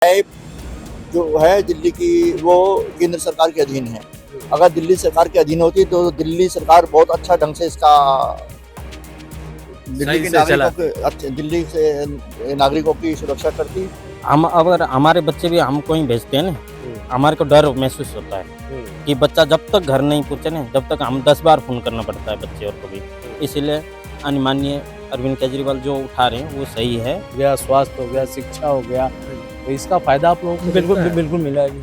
न्याय जो है दिल्ली की वो केंद्र सरकार के अधीन है। अगर दिल्ली सरकार के अधीन होती तो दिल्ली सरकार बहुत अच्छा ढंग से इसका दिल्ली से नागरिकों की सुरक्षा करती। हम अगर हमारे बच्चे भी हम कहीं भेजते हैं ना, हमारे को डर महसूस होता है कि बच्चा जब तक घर नहीं पहुंचे ना, जब तक हम 10 बार फोन करना पड़ता है बच्चे और को भी। इसीलिए माननीय अरविंद केजरीवाल जो उठा रहे हैं वो सही है। गया स्वास्थ्य हो गया, शिक्षा हो गया, तो इसका फायदा आप लोगों को बिल्कुल मिला है जी।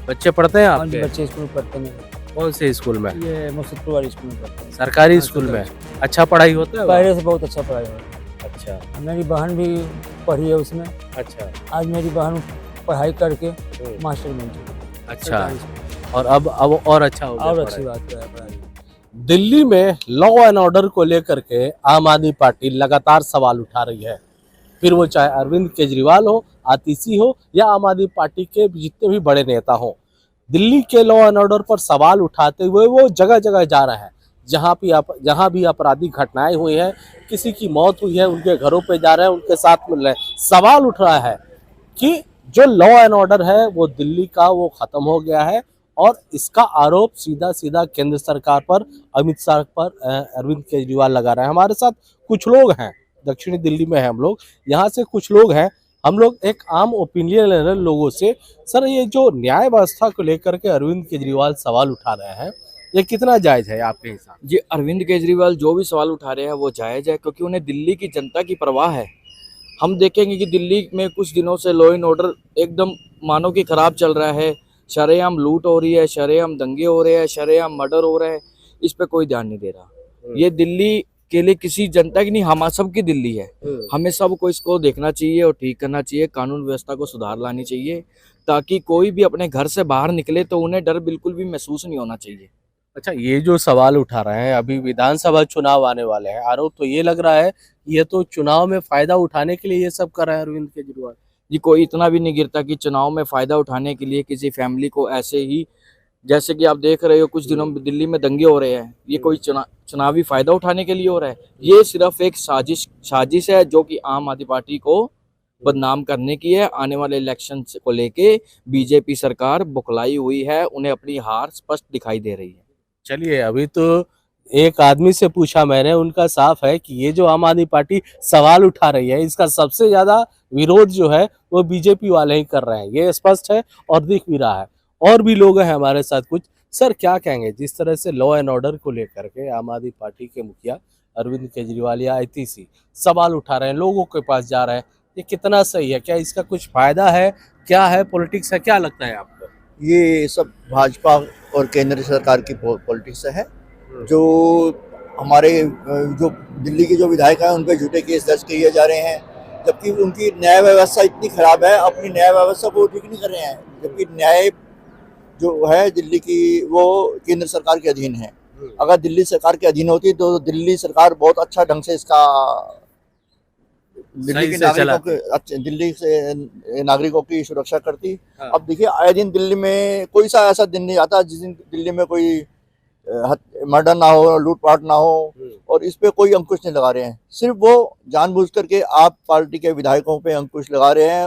बच्चे पढ़ते हैं आपके? बच्चे स्कूल पढ़ते हैं। कौन से स्कूल में? ये मुसद्दुर वाली स्कूल में पढ़ते हैं। सरकारी स्कूल में? अच्छा पढ़ाई होता है? पहले से बहुत अच्छा पढ़ाई हो रहा है। अच्छा। मेरी बहन भी पढ़ी है उसमें। अच्छा। आज मेरी बहन पढ़ाई करके मास्टर बन चुकी। अच्छा। और अब और अच्छा हो गया और अच्छी बात है पढ़ाई। दिल्ली में लॉ एंड ऑर्डर को लेकर के आम आदमी पार्टी लगातार सवाल उठा रही है। फिर वो चाहे अरविंद केजरीवाल हो, आतिशी हो या आम आदमी पार्टी के जितने भी बड़े नेता हो, दिल्ली के लॉ एंड ऑर्डर पर सवाल उठाते हुए वो जगह जगह जा रहा है। जहाँ भी आपराधिक घटनाएं हुई हैं, किसी की मौत हुई है, उनके घरों पे जा रहे हैं, उनके साथ मिल रहे हैं। सवाल उठ रहा है कि जो लॉ एंड ऑर्डर है वो दिल्ली का वो खत्म हो गया है और इसका आरोप सीधा सीधा केंद्र सरकार पर, अमित शाह पर अरविंद केजरीवाल लगा रहे हैं। हमारे साथ कुछ लोग हैं, दक्षिणी दिल्ली में है हम लोग, यहाँ से कुछ लोग हैं। हम लोग एक आम ओपिनियन ले रहे हैं लोगों से। सर, ये जो न्याय व्यवस्था को लेकर के अरविंद केजरीवाल सवाल उठा रहे हैं, ये कितना जायज है आपके हिसाब? जी, अरविंद केजरीवाल जो भी सवाल उठा रहे हैं वो जायज है, क्योंकि उन्हें दिल्ली की जनता की परवाह है। हम देखेंगे कि दिल्ली में कुछ दिनों से लॉ एंड ऑर्डर एकदम मानो कि खराब चल रहा है। शरेआम लूट हो रही है, शरेआम दंगे हो रहे हैं, शरेआम मर्डर हो रहा है। इस पे कोई ध्यान नहीं दे रहा। ये दिल्ली के लिए किसी जनता की नहीं, हम सबकी दिल्ली है। हमें सबको इसको देखना चाहिए और ठीक करना चाहिए। कानून व्यवस्था को सुधार लानी चाहिए ताकि कोई भी अपने घर से बाहर निकले तो उन्हें डर बिल्कुल भी महसूस नहीं होना चाहिए। अच्छा, ये जो सवाल उठा रहे हैं, अभी विधानसभा चुनाव आने वाले हैं, आरोप तो ये लग रहा है ये तो चुनाव में फायदा उठाने के लिए ये सब कर रहे हैं अरविंद केजरीवाल जी। कोई इतना भी नहीं गिरता कि चुनाव में फायदा उठाने के लिए किसी फैमिली को ऐसे ही, जैसे कि आप देख रहे हो कुछ दिनों में दिल्ली में दंगे हो रहे हैं, ये कोई चुनावी फायदा उठाने के लिए हो रहा है? ये सिर्फ एक साजिश है जो कि आम आदमी पार्टी को बदनाम करने की है। आने वाले इलेक्शन को लेके बीजेपी सरकार बुखलाई हुई है, उन्हें अपनी हार स्पष्ट दिखाई दे रही है। चलिए, अभी तो एक आदमी से पूछा मैंने, उनका साफ है कि ये जो आम आदमी पार्टी सवाल उठा रही है, इसका सबसे ज्यादा विरोध जो है वो बीजेपी वाले ही कर रहे हैं, ये स्पष्ट है और दिख भी रहा है। और भी लोग हैं हमारे साथ कुछ। सर, क्या कहेंगे जिस तरह से लॉ एंड ऑर्डर को लेकर के आम आदमी पार्टी के मुखिया अरविंद केजरीवाल या आतिशी सवाल उठा रहे हैं, लोगों के पास जा रहे हैं, ये कितना सही है? क्या इसका कुछ फायदा है? क्या है, पॉलिटिक्स है? क्या लगता है आपको? ये सब भाजपा और केंद्र सरकार की पॉलिटिक्स है। जो हमारे जो दिल्ली के जो विधायक हैं उन पे झूठे केस दर्ज किए जा रहे हैं, जबकि उनकी न्याय व्यवस्था इतनी खराब है, अपनी न्याय व्यवस्था को ठीक नहीं कर रहे हैं। जबकि न्याय जो है दिल्ली की वो केंद्र सरकार के अधीन है। अगर दिल्ली सरकार के अधीन होती तो दिल्ली सरकार बहुत अच्छा ढंग से इसका दिल्ली से नागरिकों की सुरक्षा करती। हाँ। अब देखिए, आए दिन दिल्ली में कोई सा ऐसा दिन नहीं आता जिस दिन दिल्ली में कोई मर्डर ना हो, लूटपाट ना हो, और इस पे कोई अंकुश नहीं लगा रहे हैं। सिर्फ वो जानबूझ करके आप पार्टी के विधायकों पे अंकुश लगा रहे हैं,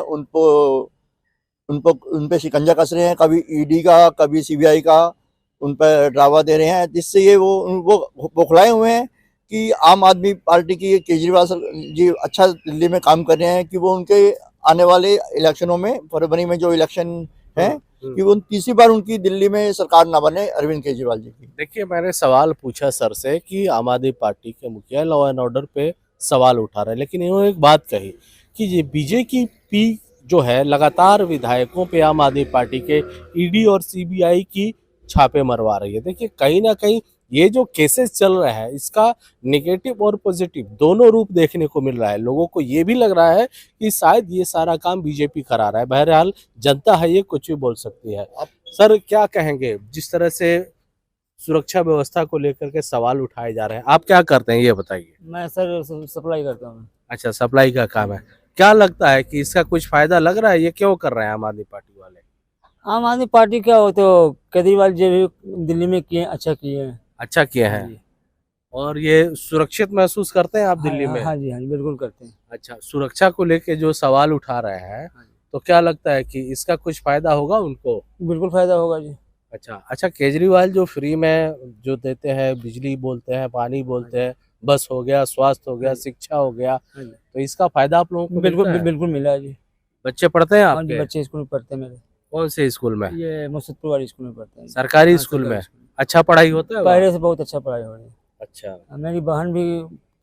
उन पे शिकंजा कस रहे हैं, कभी ईडी का, कभी सीबीआई का उन पर ड्रावा दे रहे हैं, जिससे ये वो बौखलाए हुए हैं कि आम आदमी पार्टी की केजरीवाल जी अच्छा दिल्ली में काम कर रहे हैं कि वो उनके आने वाले इलेक्शनों में, फरवरी में जो इलेक्शन है, कि वो तीसरी बार उनकी दिल्ली में सरकार ना बने अरविंद केजरीवाल जी की। देखिए, मैंने सवाल पूछा सर से कि आम आदमी पार्टी के मुखिया लॉ एंड ऑर्डर पे सवाल उठा रहे हैं, लेकिन इन्होंने एक बात कही कि ये बीजेपी जो है लगातार विधायकों पे आम आदमी पार्टी के ईडी और सीबीआई की छापे मरवा रही है। देखिए, कहीं ना कहीं ये जो केसेस चल रहा है, इसका नेगेटिव और पॉजिटिव दोनों रूप देखने को मिल रहा है। लोगों को ये भी लग रहा है कि शायद ये सारा काम बीजेपी करा रहा है। बहरहाल जनता है, ये कुछ भी बोल सकती है। सर, क्या कहेंगे जिस तरह से सुरक्षा व्यवस्था को लेकर के सवाल उठाए जा रहे हैं, आप क्या करते हैं ये बताइए? मैं सर सप्लाई करता हूँ। अच्छा, सप्लाई का काम है। क्या लगता है कि इसका कुछ फायदा लग रहा है? ये क्यों कर रहे हैं आम आदमी पार्टी वाले? आम आदमी पार्टी क्या हो तो केजरीवाल जी भी दिल्ली में किए, अच्छा किए हैं। अच्छा किया है। और ये सुरक्षित महसूस करते हैं आप दिल्ली में? हाँ जी, बिल्कुल करते हैं। अच्छा, सुरक्षा को लेके जो सवाल उठा रहे हैं, तो क्या लगता है कि इसका कुछ फायदा होगा उनको? बिल्कुल फायदा होगा जी। अच्छा केजरीवाल जो फ्री में जो देते हैं, बिजली बोलते हैं, पानी बोलते हैं, बस हो गया, स्वास्थ्य हो गया, शिक्षा हो गया, तो इसका फायदा आप लोगों को बिल्कुल मिलता है? बिल्कुल मिला है जी। बच्चे पढ़ते हैं हाँ जी, आपके? बच्चे स्कूल में पढ़ते हैं मेरे। कौन से स्कूल में? ये मुर्शिदपुर वाली स्कूल में पढ़ते हैं। सरकारी हाँ, स्कूल सरकारी में? स्कूल। अच्छा पढ़ाई होता है वहाँ? पहले से बहुत अच्छा पढ़ाई हो रही है। अच्छा मेरी बहन भी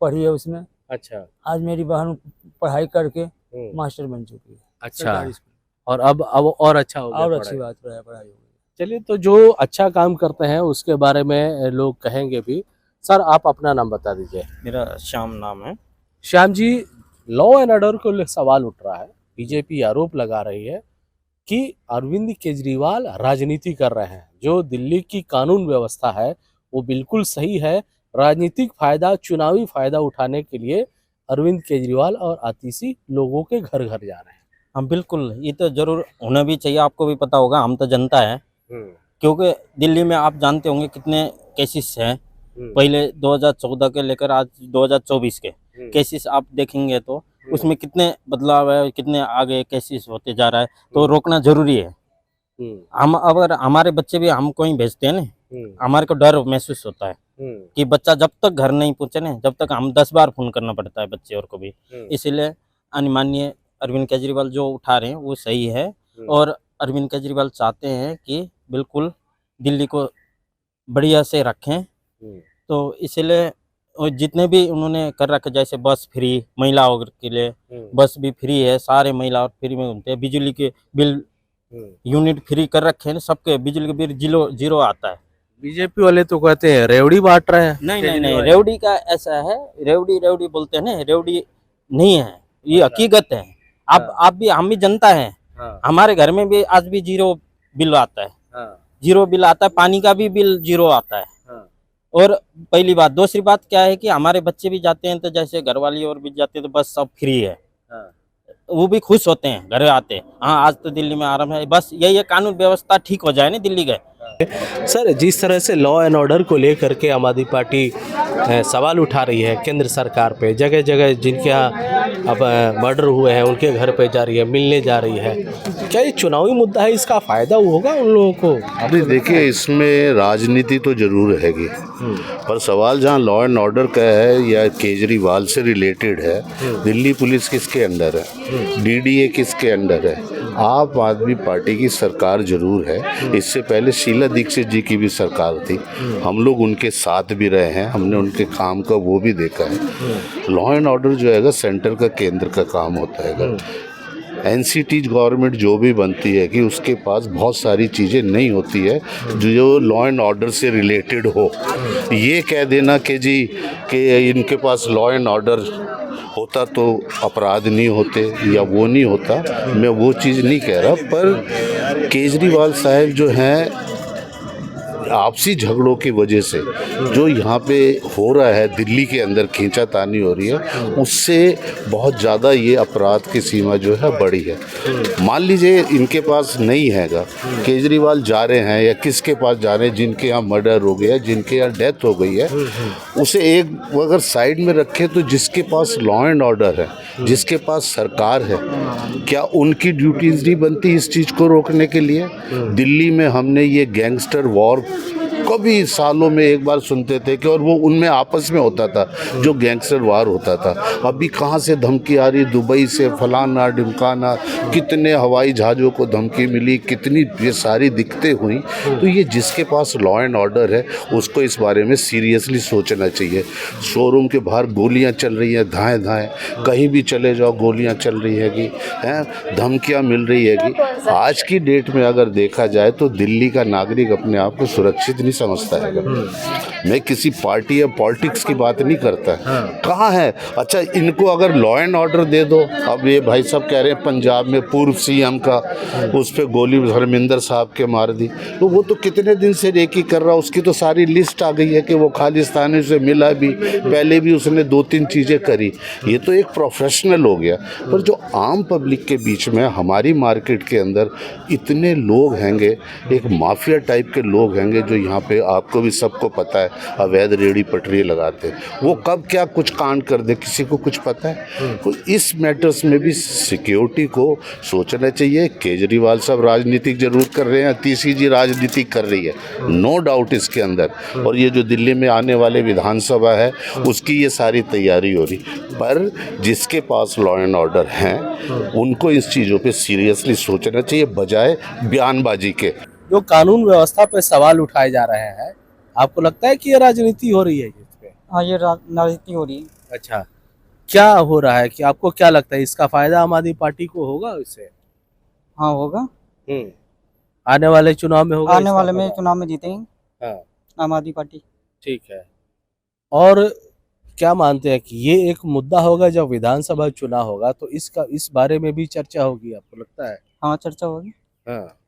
पढ़ी है उसमें। अच्छा आज मेरी बहन पढ़ाई करके हम्म, मास्टर बन चुकी है अच्छा। सरकारी स्कूल। और अब और अच्छा हो गया और पढ़ाई। अच्छी बात पढ़ाई हो गई। चलिए, तो जो अच्छा काम करते हैं उसके बारे में लोग कहेंगे भी। सर, आप अपना नाम बता दीजिए। मेरा श्याम नाम है। Shyam ji, law and order को ले सवाल उठ रहा है। बीजेपी आरोप लगा रही है कि अरविंद केजरीवाल राजनीति कर रहे हैं। जो दिल्ली की कानून व्यवस्था है वो बिल्कुल सही है। राजनीतिक फायदा, चुनावी फायदा उठाने के लिए अरविंद केजरीवाल और आतिशी लोगों के घर घर जा रहे हैं। हाँ बिल्कुल, ये तो जरूर होना भी चाहिए। आपको भी पता होगा, हम तो जनता है, क्योंकि दिल्ली में आप जानते होंगे कितने केसेस हैं। पहले 2014 के लेकर आज 2024 के केसेस आप देखेंगे तो उसमें कितने बदलाव है, कितने आगे केसेस होते जा रहा है। तो रोकना जरूरी है। हम अगर हमारे बच्चे भी हम कहीं भेजते हैं ना, हमारे को डर महसूस होता है कि बच्चा जब तक घर नहीं पहुंचे ना, जब तक हम 10 बार फोन करना पड़ता है बच्चे और को भी। इसीलिए माननीय अरविंद केजरीवाल जो उठा रहे हैं वो सही है। और अरविंद केजरीवाल चाहते हैं कि बिल्कुल दिल्ली को बढ़िया से रखें। तो इसलिए जितने भी उन्होंने कर रखे, जैसे बस फ्री महिलाओं के लिए, बस भी फ्री है, सारे महिला फ्री में घूमते हैं। बिजली के बिल यूनिट फ्री कर रखे हैं सबके, बिजली के बिल जीरो आता है। बीजेपी वाले तो कहते हैं रेवड़ी बांट रहे हैं। नहीं, रेवड़ी का ऐसा है, रेवड़ी बोलते हैं ना, रेवड़ी नहीं है, ये हकीकत है। आप भी, हम भी जनता है। हमारे घर में भी आज भी जीरो बिल आता है। जीरो बिल आता है, पानी का भी बिल जीरो आता है। और पहली बात, दूसरी बात क्या है कि हमारे बच्चे भी जाते हैं तो जैसे घर वाली और भी जाते हैं तो बस सब फ्री है। वो भी खुश होते हैं, घर आते हैं। हाँ, आज तो दिल्ली में आराम है। बस यही है, कानून व्यवस्था ठीक हो जाए ना दिल्ली का। सर, जिस तरह से लॉ एंड ऑर्डर को लेकर के आम आदमी पार्टी सवाल उठा रही है केंद्र सरकार पे, जगह जगह जिनके यहाँ अब मर्डर हुए हैं उनके घर पे जा रही है, मिलने जा रही है, क्या ये चुनावी मुद्दा है? इसका फायदा होगा उन लोगों को? अभी देखिए, इसमें राजनीति तो जरूर रहेगी, पर सवाल जहाँ लॉ एंड ऑर्डर का है या केजरीवाल से रिलेटेड है, दिल्ली पुलिस किसके अंडर है, डीडीए किसके अंडर है? आप आदमी पार्टी की सरकार जरूर है। इससे पहले शीला दीक्षित जी की भी सरकार थी, हम लोग उनके साथ भी रहे हैं, हमने उनके काम का वो भी देखा है। लॉ एंड ऑर्डर जो है सेंटर का, केंद्र का काम होता है। एनसीटी गवर्नमेंट जो भी बनती है कि उसके पास बहुत सारी चीज़ें नहीं होती है जो लॉ एंड ऑर्डर से रिलेटेड हो। ये कह देना कि जी कि इनके पास लॉ एंड ऑर्डर होता तो अपराध नहीं होते या वो नहीं होता, मैं वो चीज़ नहीं कह रहा। पर केजरीवाल साहब जो हैं, आपसी झगड़ों की वजह से जो यहाँ पे हो रहा है, दिल्ली के अंदर खींचातानी हो रही है, उससे बहुत ज़्यादा ये अपराध की सीमा जो है बढ़ी है। मान लीजिए इनके पास नहीं हैगा, केजरीवाल जा रहे हैं या किसके पास जा रहे हैं जिनके यहाँ मर्डर हो गया, जिनके यहाँ डेथ हो गई है, उसे एक अगर साइड में रखें तो जिसके पास लॉ एंड ऑर्डर है, जिसके पास सरकार है, क्या उनकी ड्यूटीज नहीं बनती इस चीज़ को रोकने के लिए? दिल्ली में हमने ये गैंगस्टर वॉर कभी सालों में एक बार सुनते थे कि, और वो उनमें आपस में होता था जो गैंगस्टर वार होता था। अभी कहाँ से धमकी आ रही, दुबई से फलाना ढिमकाना, कितने हवाई जहाज़ों को धमकी मिली, कितनी ये सारी दिक्कतें हुई। तो ये जिसके पास लॉ एंड ऑर्डर है उसको इस बारे में सीरियसली सोचना चाहिए। शोरूम के बाहर गोलियां चल रही हैं, धाएँ धाएँ, कहीं भी चले जाओ गोलियां चल रही हैगी, हैं, धमकियां मिल रही हैगी। आज की डेट में अगर देखा जाए तो दिल्ली का नागरिक अपने आप को सुरक्षित नहीं समझता है। मैं किसी पार्टी या पॉलिटिक्स की बात नहीं करता। कहाँ है? अच्छा, इनको अगर लॉ एंड ऑर्डर दे दो, अब ये भाई साहब कह रहे हैं पंजाब में पूर्व सीएम का उस पर गोली धर्मेंद्र साहब के मार दी, तो वो तो कितने दिन से रेकी कर रहा, उसकी तो सारी लिस्ट आ गई है कि वो खालिस्तानी से मिला भी, पहले भी उसने 2-3 चीज़ें करी। ये तो एक प्रोफेशनल हो गया। पर जो आम पब्लिक के बीच में, हमारी मार्केट के अंदर इतने लोग हैंगे, एक माफिया टाइप के लोग हैंगे जो यहाँ पे आपको भी सबको पता है अवैध रेहड़ी पटरी लगाते हैं। वो कब क्या कुछ कांड कर दे किसी को कुछ पता है। तो इस मैटर्स में भी सिक्योरिटी को सोचना चाहिए। केजरीवाल साहब राजनीतिक जरूर कर रहे हैं, तीसरी जी राजनीति कर रही है, नो डाउट इसके अंदर। और ये जो दिल्ली में आने वाले विधानसभा है उसकी ये सारी तैयारी हो रही, पर जिसके पास लॉ एंड ऑर्डर हैं उनको इस चीज़ों पे सीरियसली सोचना चाहिए बजाय बयानबाजी के। जो कानून व्यवस्था पे सवाल उठाए जा रहे हैं, आपको लगता है कि ये राजनीति हो रही है इस पे? हाँ, ये राजनीति हो रही है। अच्छा, क्या हो रहा है कि आपको क्या लगता है इसका फायदा आम आदमी पार्टी को होगा इससे? हाँ, होगा। आने वाले चुनाव में होगा? आने वाले में चुनाव में जीतेंगे हाँ, आम आदमी पार्टी। ठीक है। और क्या मानते हैं कि ये एक मुद्दा होगा जब विधानसभा चुनाव होगा तो इस बारे में भी चर्चा होगी, आपको लगता है? हाँ, चर्चा होगी। हाँ,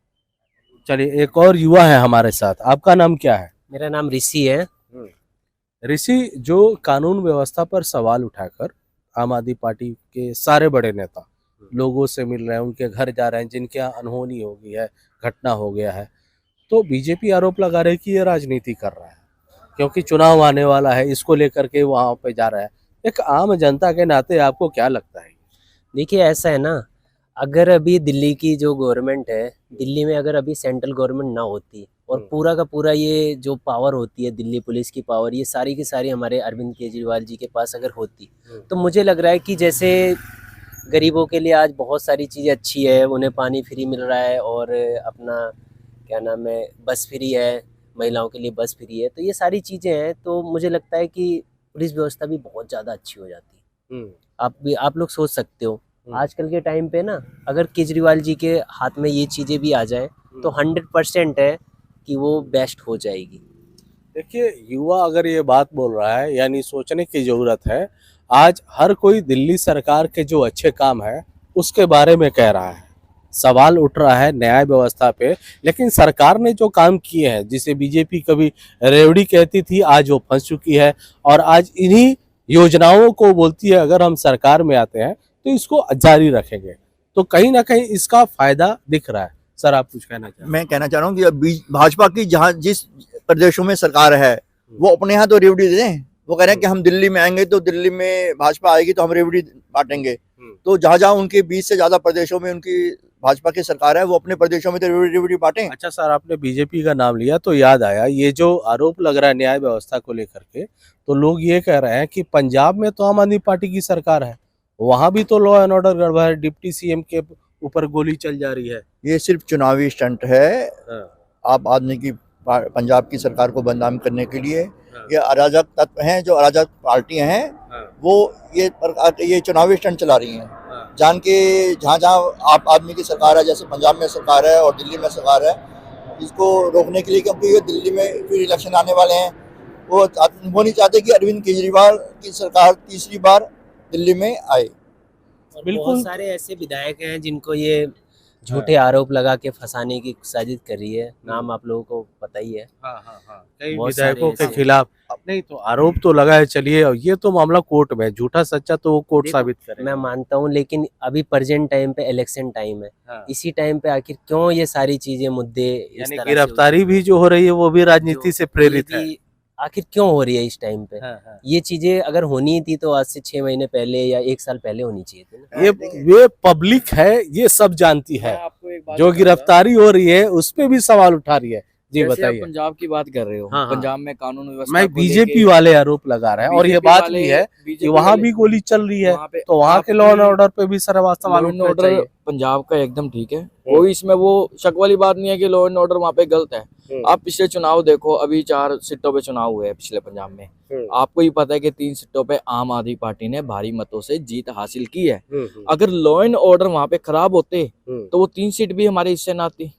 चलिए एक और युवा है हमारे साथ, आपका नाम क्या है? मेरा नाम ऋषि है। ऋषि, जो कानून व्यवस्था पर सवाल उठाकर आम आदमी पार्टी के सारे बड़े नेता लोगों से मिल रहे हैं, उनके घर जा रहे हैं, जिनके यहाँ अनहोनी हो गई है, घटना हो गया है, तो बीजेपी आरोप लगा रही है कि ये राजनीति कर रहा है क्योंकि चुनाव आने वाला है, इसको लेकर के वहाँ पे जा रहा है। एक आम जनता के नाते आपको क्या लगता है? देखिए ऐसा है ना, अगर अभी दिल्ली की जो गवर्नमेंट है, दिल्ली में अगर अभी सेंट्रल गवर्नमेंट ना होती और पूरा का पूरा ये जो पावर होती है दिल्ली पुलिस की पावर, ये सारी की सारी हमारे अरविंद केजरीवाल जी के पास अगर होती तो मुझे लग रहा है कि जैसे गरीबों के लिए आज बहुत सारी चीज़ें अच्छी है, उन्हें पानी फ्री मिल रहा है और अपना क्या नाम है बस फ्री है, महिलाओं के लिए बस फ्री है, तो ये सारी चीज़ें हैं, तो मुझे लगता है कि पुलिस व्यवस्था भी बहुत ज़्यादा अच्छी हो जाती है। आप लोग सोच सकते हो आजकल के टाइम पे ना, अगर केजरीवाल जी के हाथ में ये चीज़ें भी आ जाए तो 100% है कि वो बेस्ट हो जाएगी। देखिए, युवा अगर ये बात बोल रहा है यानी सोचने की ज़रूरत है। आज हर कोई दिल्ली सरकार के जो अच्छे काम है उसके बारे में कह रहा है, सवाल उठ रहा है न्याय व्यवस्था पे, लेकिन सरकार ने जो काम किए हैं, जिसे बीजेपी कभी रेवड़ी कहती थी, आज वो फंस चुकी है और आज इन्हीं योजनाओं को बोलती है अगर हम सरकार में आते हैं तो इसको जारी रखेंगे। तो कहीं ना कहीं इसका फायदा दिख रहा है। सर, आप कुछ कहना चाहें? मैं कहना चाह रहा हूँ कि अब भाजपा की जहाँ जिस प्रदेशों में सरकार है वो अपने यहाँ तो रेवड़ी दे दें। वो कह रहे हैं कि हम दिल्ली में आएंगे तो दिल्ली में भाजपा आएगी तो हम रेवड़ी बांटेंगे। तो जहाँ जहाँ उनके 20 से ज्यादा प्रदेशों में उनकी भाजपा की सरकार है, वो अपने प्रदेशों में तो रेवड़ी बांटें। अच्छा सर, आपने बीजेपी का नाम लिया तो याद आया, ये जो आरोप लग रहा है न्याय व्यवस्था को लेकर के, तो लोग ये कह रहे हैं कि पंजाब में तो आम आदमी पार्टी की सरकार है, वहां भी तो लॉ एंड ऑर्डर गड़बड़ है, डिप्टी सीएम के ऊपर गोली चल जा रही है। ये सिर्फ चुनावी स्टंट है आप आदमी की पंजाब की सरकार को बदनाम करने के लिए। ये अराजक तत्व हैं, जो अराजक पार्टियां हैं, वो ये चुनावी स्टंट चला रही हैं जान के। जहाँ जहाँ आप आदमी की सरकार है, जैसे पंजाब में सरकार है और दिल्ली में सरकार है, इसको रोकने के लिए, क्योंकि ये दिल्ली में फिर इलेक्शन आने वाले हैं, वो नहीं चाहते कि अरविंद केजरीवाल की सरकार तीसरी बार दिल्ली में आए। बिल्कुल, बहुत सारे ऐसे विधायक हैं जिनको ये झूठे आरोप लगा के फंसाने की साजिश कर रही है, नाम आप लोगों को पता ही है। कई विधायकों के खिलाफ नहीं तो आरोप तो लगा है। चलिए, ये तो मामला कोर्ट में, झूठा सच्चा तो वो कोर्ट साबित करे। मैं मानता हूँ, लेकिन अभी प्रेजेंट टाइम पे इलेक्शन टाइम है, इसी टाइम पे आखिर क्यों ये सारी चीजें मुद्दे, यानी गिरफ्तारी भी जो हो रही है वो भी राजनीति से प्रेरित है। आखिर क्यों हो रही है इस टाइम पे? ये चीजें अगर होनी थी तो आज से 6 महीने पहले या 1 साल पहले होनी चाहिए थी ना। ये पब्लिक है, ये सब जानती है। जो गिरफ्तारी हो रही है उस पे भी सवाल उठा रही है। जी बताइए। पंजाब की बात कर रहे हो, पंजाब में कानून व्यवस्था मैं बीजेपी वाले आरोप लगा रहे हैं और ये बात भी है कि वहाँ भी गोली चल रही है, तो वहाँ के लॉ एंड ऑर्डर पे भी सवाल उठना चाहिए। पंजाब का एकदम ठीक है, कोई इसमें वो शक वाली बात नहीं है कि लॉ एंड ऑर्डर वहाँ पे गलत है। आप पिछले चुनाव देखो, अभी 4 सीटों पे चुनाव हुए हैं पिछले पंजाब में, आपको ही पता है कि 3 सीटों पे आम आदमी पार्टी ने भारी मतों से जीत हासिल की है। अगर लॉ एंड ऑर्डर वहाँ पे खराब होते तो वो 3 सीट भी हमारे हिस्से ना आती।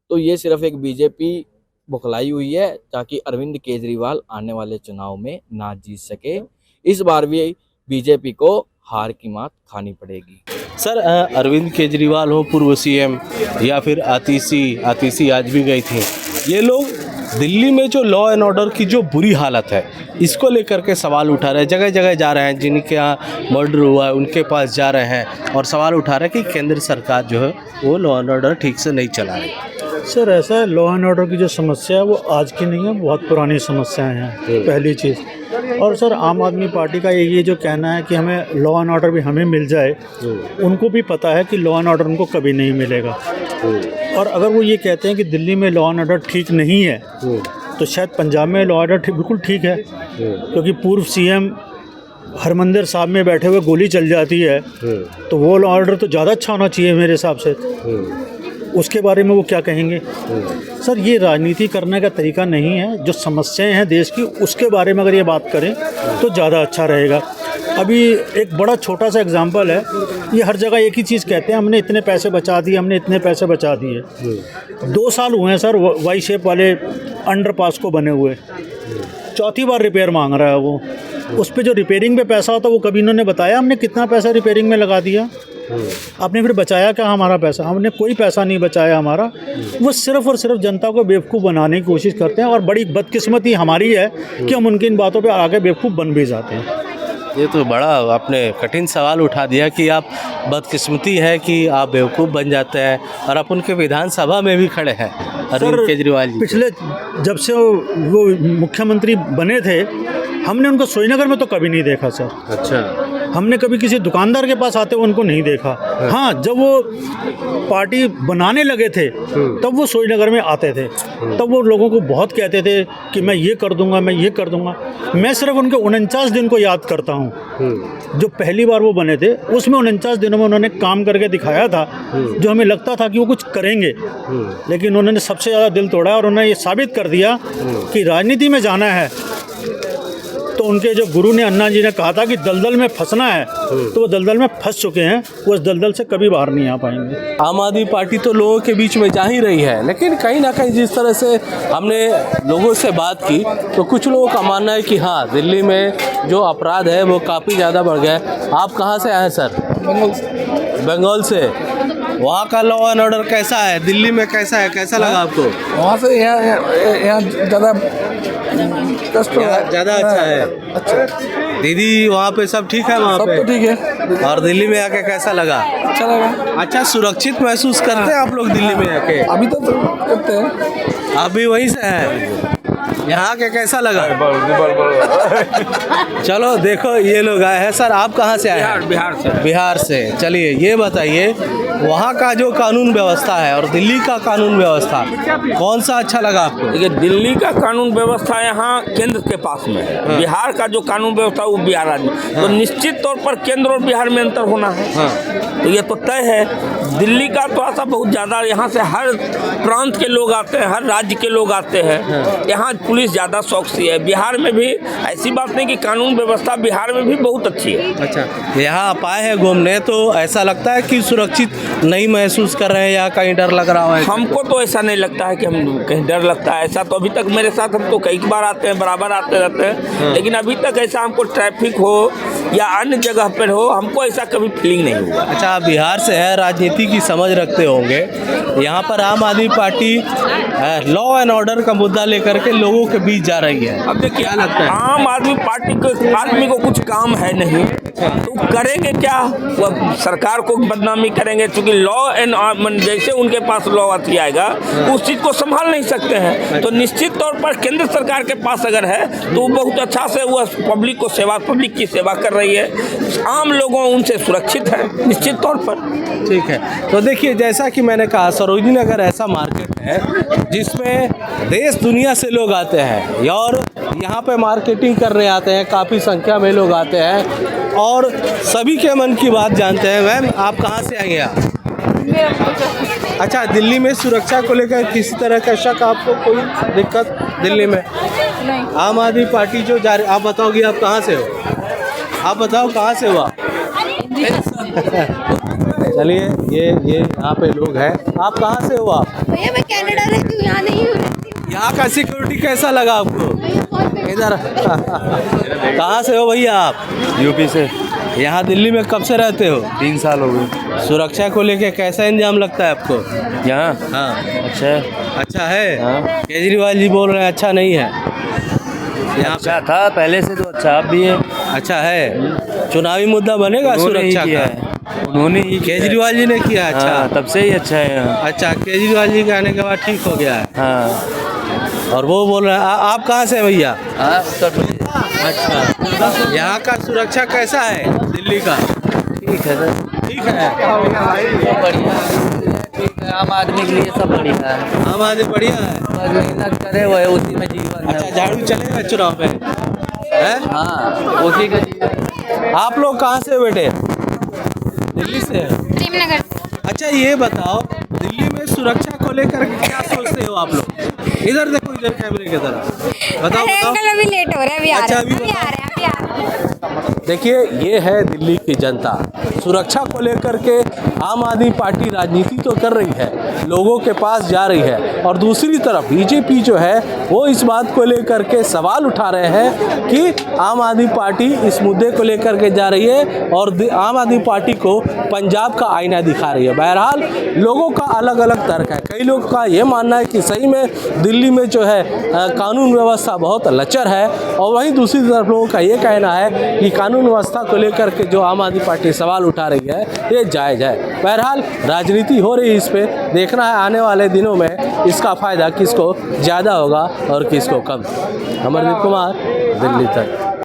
तो ये सिर्फ एक बीजेपी बुखलाई हुई है ताकि अरविंद केजरीवाल आने वाले चुनाव में ना जीत सके। इस बार भी बीजेपी को हार की मात खानी पड़ेगी। सर, अरविंद केजरीवाल हो, पूर्व सीएम, या फिर आतिशी आज भी गई थी, ये लोग दिल्ली में जो लॉ एंड ऑर्डर की जो बुरी हालत है, इसको लेकर के सवाल उठा रहे हैं, जगह जगह जा रहे हैं, जिनके यहाँ मर्डर हुआ है उनके पास जा रहे हैं और सवाल उठा रहे हैं कि केंद्र सरकार जो है वो लॉ एंड ऑर्डर ठीक से नहीं चला रही। सर ऐसा है, लॉ एंड ऑर्डर की जो समस्या है वो आज की नहीं है, बहुत पुरानी समस्याएं हैं पहली चीज़। और सर आम आदमी पार्टी का ये जो कहना है कि हमें लॉ एंड ऑर्डर भी हमें मिल जाए, उनको भी पता है कि लॉ एंड ऑर्डर उनको कभी नहीं मिलेगा। और अगर वो ये कहते हैं कि दिल्ली में लॉ एंड ऑर्डर ठीक नहीं है, तो शायद पंजाब में लॉ एंड ऑर्डर बिल्कुल ठीक है, क्योंकि पूर्व सीएम हरमंदिर साहब में बैठे हुए गोली चल जाती है, तो वो लॉ ऑर्डर तो ज़्यादा अच्छा होना चाहिए मेरे हिसाब से। उसके बारे में वो क्या कहेंगे? सर ये राजनीति करने का तरीका नहीं है। जो समस्याएं हैं देश की उसके बारे में अगर ये बात करें तो ज़्यादा अच्छा रहेगा। अभी एक बड़ा छोटा सा एग्जांपल है, ये हर जगह एक ही चीज़ कहते हैं, हमने इतने पैसे बचा दिए, हमने इतने पैसे बचा दिए। 2 साल हुए हैं सर वाई शेप वाले अंडरपास को बने हुए, चौथी बार रिपेयर मांग रहा है वो। उस पे जो रिपेयरिंग पे पैसा होता वो कभी इन्होंने बताया हमने कितना पैसा रिपेयरिंग में लगा दिया? आपने फिर बचाया क्या हमारा पैसा? हमने कोई पैसा नहीं बचाया हमारा। वो सिर्फ़ और सिर्फ जनता को बेवकूफ़ बनाने की कोशिश करते हैं, और बड़ी बदकिस्मती हमारी है कि हम उनकी इन बातों पे आगे बेवकूफ़ बन भी जाते हैं। ये तो बड़ा आपने कठिन सवाल उठा दिया कि आप बदकिस्मती है कि आप बेवकूफ़ बन जाते हैं, और आप उनके विधानसभा में भी खड़े हैं अरविंद केजरीवाल जी। पिछले जब से वो मुख्यमंत्री बने थे, हमने उनको श्रीनगर में तो कभी नहीं देखा सर। अच्छा, हमने कभी किसी दुकानदार के पास आते हुए उनको नहीं देखा। हाँ, जब वो पार्टी बनाने लगे थे तब वो श्रीनगर में आते थे, तब वो लोगों को बहुत कहते थे कि मैं ये कर दूंगा, मैं ये कर दूंगा। मैं सिर्फ उनके 49 दिन को याद करता हूँ। जो पहली बार वो बने थे उसमें 49 दिनों में उन्होंने काम करके दिखाया था, जो हमें लगता था कि वो कुछ करेंगे, लेकिन उन्होंने सबसे ज़्यादा दिल तोड़ा और उन्होंने ये साबित कर दिया कि राजनीति में जाना है तो उनके जो गुरु ने, अन्ना जी ने कहा था कि दलदल में फंसना है, तो वो दलदल में फंस चुके हैं। वो इस दलदल से कभी बाहर नहीं आ पाएंगे। आम आदमी पार्टी तो लोगों के बीच में जा ही रही है, लेकिन कहीं ना कहीं जिस तरह से हमने लोगों से बात की तो कुछ लोगों का मानना है कि हाँ, दिल्ली में जो अपराध है वो काफ़ी ज़्यादा बढ़ गया है। आप कहाँ से आए सर? बंगाल से। वहाँ का लॉ एंड ऑर्डर कैसा है? दिल्ली में कैसा है, कैसा लगा आपको? वहाँ से यहाँ ज़्यादा ज़्यादा अच्छा है। अच्छा दीदी, वहाँ पे सब ठीक है? वहाँ सब पे तो ठीक है। और दिल्ली में आके कैसा लगा? अच्छा लगा। अच्छा, सुरक्षित महसूस करते हैं आप लोग दिल्ली में आके? अभी तो करते हैं। आप भी वहीं से हैं? यहाँ के कैसा लगा? चलो देखो, ये लोग आए हैं। सर आप कहाँ से आए हैं? बिहार से। बिहार से। चलिए ये बताइए, वहाँ का जो कानून व्यवस्था है और दिल्ली का कानून व्यवस्था, कौन सा अच्छा लगा आपको? देखिए, दिल्ली का कानून व्यवस्था यहाँ केंद्र के पास में है। बिहार का जो कानून व्यवस्था वो बिहार राज्य में, तो निश्चित तौर पर केंद्र और बिहार में अंतर होना है। तो ये तो तय है। दिल्ली का तो ऐसा बहुत ज़्यादा, यहाँ से हर प्रांत के लोग आते हैं, हर राज्य के लोग आते हैं। यहाँ पुलिस ज़्यादा सौकसी है। बिहार में भी ऐसी बात नहीं कि कानून व्यवस्था बिहार में भी बहुत अच्छी है। अच्छा, यहाँ आप आए हैं घूमने, तो ऐसा लगता है कि सुरक्षित नहीं महसूस कर रहे हैं या कहीं डर लग रहा है? हमको तो ऐसा नहीं लगता है कि हम कहीं डर लगता है। ऐसा तो अभी तक मेरे साथ, हम तो कई बार आते हैं, बराबर आते रहते हैं, लेकिन अभी तक ऐसा हमको ट्रैफिक हो या अन्य जगह पर हो, हमको ऐसा कभी फीलिंग नहीं हुआ। अच्छा, आप बिहार से है, राजनीति की समझ रखते होंगे। यहाँ पर आम आदमी पार्टी लॉ एंड ऑर्डर का मुद्दा लेकर के लोगों के बीच जा रही है। अब देखिए, क्या लगता है, आम आदमी पार्टी को, आदमी को कुछ काम है नहीं तो करेंगे क्या? वो सरकार को बदनामी करेंगे, क्योंकि लॉ एंड जैसे उनके पास लॉ आती आएगा उस चीज़ को संभाल नहीं सकते हैं। तो निश्चित तौर पर केंद्र सरकार के पास अगर है तो वो बहुत अच्छा से वो पब्लिक को सेवा, पब्लिक की सेवा कर रही है। आम लोगों उनसे सुरक्षित है निश्चित तौर पर। ठीक है, तो देखिए, जैसा कि मैंने कहा, सरोजनी नगर ऐसा मार्केट है जिसमें देश दुनिया से लोग आते हैं और यहाँ पे मार्केटिंग करने आते हैं। काफ़ी संख्या में लोग आते हैं और सभी के मन की बात जानते हैं। मैम, आप कहाँ से आएंगे? आप? अच्छा, दिल्ली में सुरक्षा को लेकर किसी तरह का शक आपको, कोई दिक्कत दिल्ली में? नहीं। आम आदमी पार्टी जो जा रही, आप बताओगे आप कहाँ से हो? आप बताओ कहाँ से हो आप? चलिए, ये यहाँ पे लोग हैं। आप कहाँ से हो आप? भैया मैं कनाडा रहती हूँ, यहाँ नहीं हूँ। यहाँ का सिक्योरिटी कैसा लगा आपको? इधर कहाँ से हो भैया आप? यूपी से। यहाँ दिल्ली में कब से रहते हो? 3 साल हो गए। सुरक्षा को लेके कैसा इंतजाम लगता है आपको? यहाँ हाँ, अच्छा है। अच्छा है। हाँ। केजरीवाल जी बोल रहे हैं अच्छा नहीं है। यहाँ अच्छा था पहले से, तो अच्छा अब भी है। अच्छा है। चुनावी मुद्दा बनेगा सुरक्षा का? उन्होंने ही केजरीवाल जी ने किया। अच्छा, हाँ, तब से ही अच्छा है यहाँ। अच्छा, केजरीवाल जी के आने के बाद ठीक हो गया है। हाँ। और वो बोल रहे हैं आप कहाँ से हैं भैया? उत्तर प्रदेश। अच्छा, यहाँ का सुरक्षा कैसा है दिल्ली का? ठीक है सर। ठीक है। बढ़िया ठीक है, आम आदमी के लिए सब बढ़िया है। आम आदमी बढ़िया है। बस मेहनत करे वो है, उसी में जीवन अच्छा, है। झाड़ू चलेगा चुनाव में? है? हाँ, उसी का जीवन। आप लोग कहाँ से बेटे? दिल्ली से? प्रेमनगर। अच्छा, ये बताओ दिल्ली में सुरक्षा को लेकर क्या सोचते हो आप लोग? इधर देखो, इधर कैमरे की तरफ बताओ। अंकल अभी लेट हो रहे हैं, अभी आ अच्छा, रहे हैं, अभी अभी आ रहे हैं, अभी आ रहे हैं। देखिए, ये है दिल्ली की जनता। सुरक्षा को लेकर के आम आदमी पार्टी राजनीति तो कर रही है, लोगों के पास जा रही है, और दूसरी तरफ बीजेपी जो है वो इस बात को लेकर के सवाल उठा रहे हैं कि आम आदमी पार्टी इस मुद्दे को लेकर के जा रही है और आम आदमी पार्टी को पंजाब का आईना दिखा रही है। बहरहाल लोगों का अलग अलग तर्क है। कई लोगों का ये मानना है कि सही में दिल्ली में जो है कानून व्यवस्था बहुत लचर है, और वहीं दूसरी तरफ लोगों का ये कहना है कि कानून व्यवस्था को लेकर के जो आम आदमी पार्टी सवाल उठा रही है ये जायज़ है। बहरहाल राजनीति हो रही है, इस पे देखना है आने वाले दिनों में इसका फ़ायदा किसको ज़्यादा होगा और किसको कम। अमरदीप कुमार, दिल्ली तक।